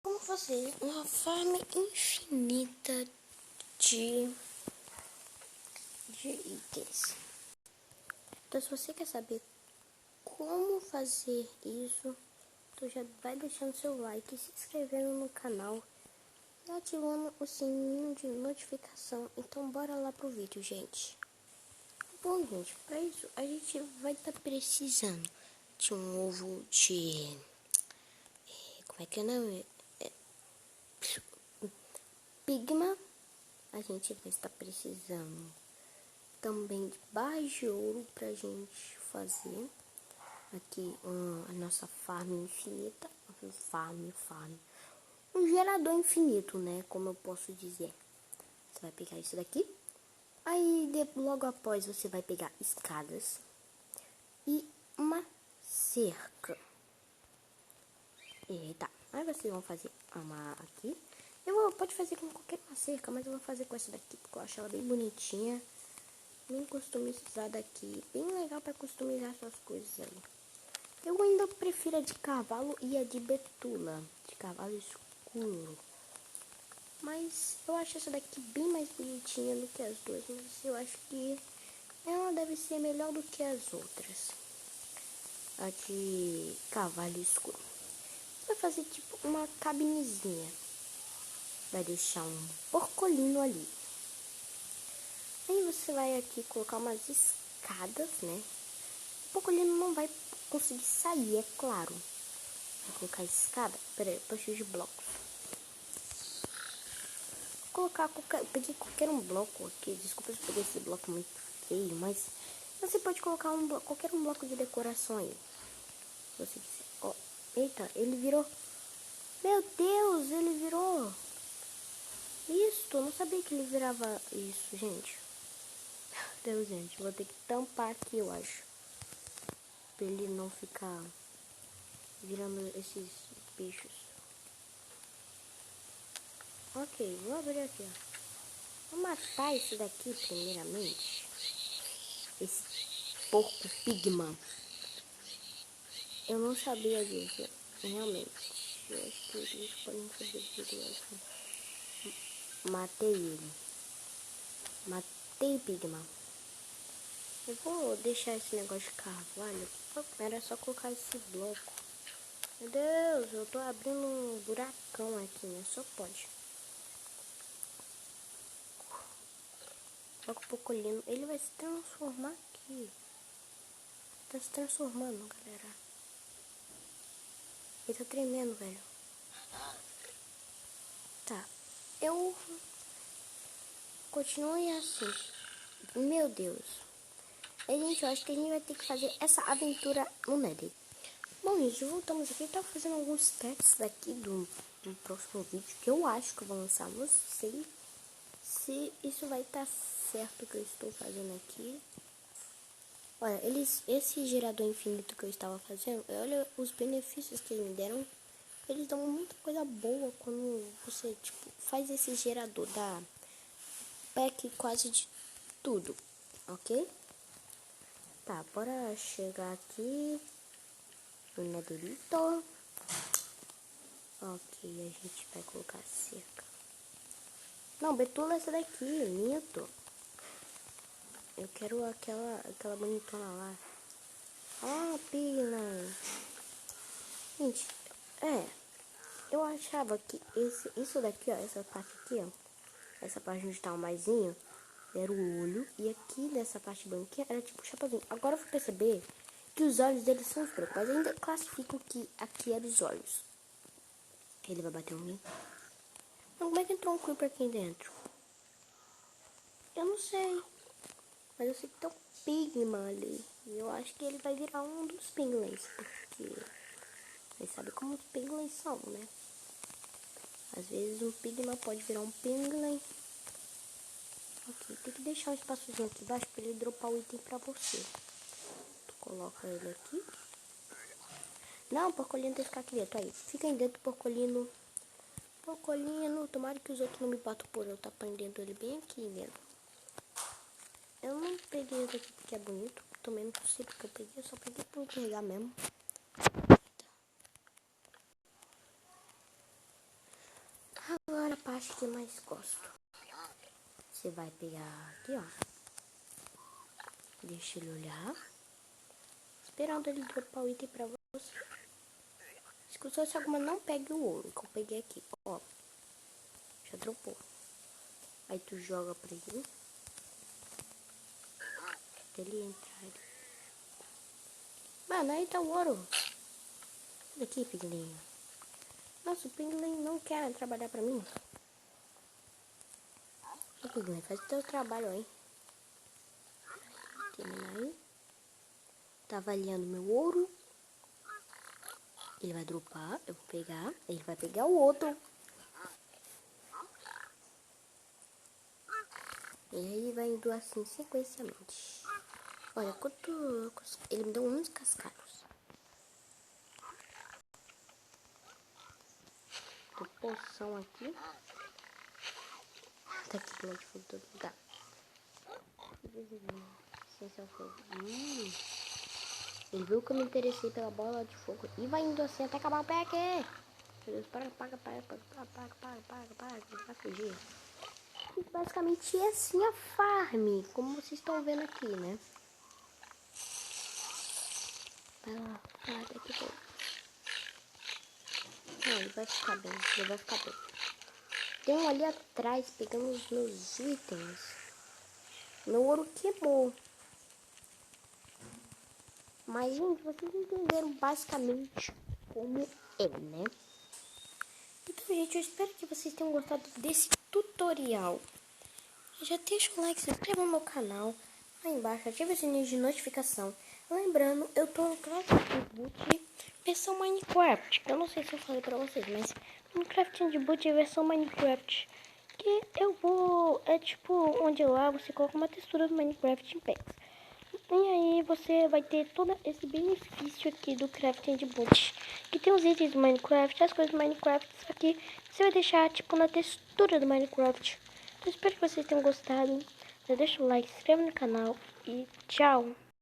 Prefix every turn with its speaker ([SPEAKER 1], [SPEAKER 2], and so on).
[SPEAKER 1] Como fazer uma farm infinita de itens. Então, se você quer saber como fazer isso, tu já vai deixando seu like, se inscrevendo no canal e ativando o sininho de notificação. Então, bora lá pro vídeo, gente. Bom, gente, para isso a gente vai estar precisando de um ovo de... Como é que é o nome? Pigma. A gente vai estar precisando também de barras de ouro pra gente fazer aqui a nossa farm infinita. Farm. Um gerador infinito, né? Como eu posso dizer. Você vai pegar isso daqui. Aí logo após você vai pegar escadas e uma cerca. Eita, aí vocês vão fazer uma aqui. Pode fazer com qualquer uma cerca, mas eu vou fazer com essa daqui, porque eu acho ela bem bonitinha, bem customizada aqui, bem legal para customizar suas coisas aí. Eu ainda prefiro a de cavalo e a de betula, de cavalo escuro. Mas eu acho essa daqui bem mais bonitinha do que as duas, mas eu acho que ela deve ser melhor do que as outras. A de cavalo escuro. Vai fazer tipo uma cabinezinha. Vai deixar um porcolino ali. Aí você vai aqui colocar umas escadas, né? O porcolino não vai conseguir sair, é claro. Vou colocar a escada. Pera aí, eu preciso de blocos. Vou colocar peguei qualquer um bloco aqui. Desculpa se eu peguei esse bloco muito feio, mas você pode colocar qualquer um bloco de decoração aí. Se você quiser. Ó, eita, ele virou. Meu Deus, ele virou. Isso, eu não sabia que ele virava isso, gente. Meu Deus, gente, vou ter que tampar aqui, eu acho. Pra ele não ficar virando esses bichos. Ok, vou abrir aqui, ó. Vou matar esse daqui primeiramente. Esse porco pigma. Eu não sabia disso, realmente. Eu acho que eles podem fazer direito. Matei ele. Matei o pigma. Eu vou deixar esse negócio de carvalho. Era só colocar esse bloco. Meu Deus, eu tô abrindo um buracão aqui, né? Só pode. Coloca o porcolino. Ele vai se transformar aqui. Tá se transformando, galera. Ele tá tremendo, velho. Tá. Eu... Continue assim. Meu Deus. Aí, gente, eu acho que a gente vai ter que fazer essa aventura no Nether. Bom, gente, voltamos aqui. Eu tava fazendo alguns testes daqui do próximo vídeo, que eu acho que eu vou lançar. Não sei se isso vai estar certo o que eu estou fazendo aqui. Olha, esse gerador infinito que eu estava fazendo, olha os benefícios que eles me deram. Eles dão muita coisa boa quando você, tipo, faz esse gerador. Dá pack quase de tudo, ok? Tá, bora chegar aqui no Netherito. Ok, a gente vai colocar cerca. Não, betula essa daqui, minto. Eu quero aquela bonitona lá. Ah, pila. Gente, eu achava que isso daqui, ó, essa parte aqui, ó. Essa parte onde tá o maisinho, era o olho. E aqui nessa parte branquinha era tipo o chapéuzinho. Agora eu vou perceber que os olhos deles são os brancos. Mas ainda classifico que aqui eram os olhos. Ele vai bater um mim. Então, como é que entrou um creeper aqui dentro? Eu não sei. Mas eu sei que tem um pigma ali. E eu acho que ele vai virar um dos piglins. Porque vocês sabem como os piglins são, né? Às vezes um pigma pode virar um piglin. Ok, tem que deixar um espaçozinho aqui embaixo para ele dropar o item pra você. Tu coloca ele aqui. Não, o porcolino tem que ficar aqui dentro. Aí, fica aí dentro do porcolino. Porcolino, tomara que os outros não me batam por eu estar prendendo ele bem aqui dentro. Eu não peguei esse aqui porque é bonito. Também não sei porque eu peguei, eu só peguei por pegar mesmo. acho que mais gosto. Você vai pegar aqui, ó. Deixa ele olhar. Esperando ele dropar o item pra você. Se fosse alguma, não pegue o ouro que eu peguei aqui, ó. Já dropou. Aí tu joga pra ele. Até ele entrar. Mano, aí tá o ouro. Daqui, pinguim. Nossa, o pinguim não quer trabalhar pra mim. Ô, pinguim, faz o teu trabalho aí. Terminar aí. Tá avaliando meu ouro. Ele vai dropar, eu vou pegar. Ele vai pegar o outro. E aí vai indo assim sequencialmente. Olha, quanto... Ele me deu 11 cascados. Tem poção aqui. Tá aqui do lado de fogo todo lugar. Ele viu que eu me interessei pela bola de fogo. E vai indo assim até acabar o pack. Meu Deus, para. Vai fugir. E basicamente é assim a farm. Como vocês estão vendo aqui, né? Vai lá, daqui a pouco. Não, ele vai ficar bem, Tem um ali atrás pegando os meus itens. Meu ouro queimou. Mas, gente, vocês entenderam basicamente como é, né? Então, gente, eu espero que vocês tenham gostado desse tutorial. Já deixa o like, se inscreva no meu canal. Lá embaixo, ative o sininho de notificação. Lembrando, eu tô no Crafting Boot versão Minecraft. Eu não sei se eu falei pra vocês, mas no Crafting Boot versão Minecraft. Que eu vou, é tipo, onde lá você coloca uma textura do Minecraft em packs. E aí você vai ter todo esse benefício aqui do Crafting Boot. Que tem os itens do Minecraft, as coisas do Minecraft. Só que você vai deixar, tipo, na textura do Minecraft. Eu espero que vocês tenham gostado. Já deixa o like, se inscreva no canal e tchau!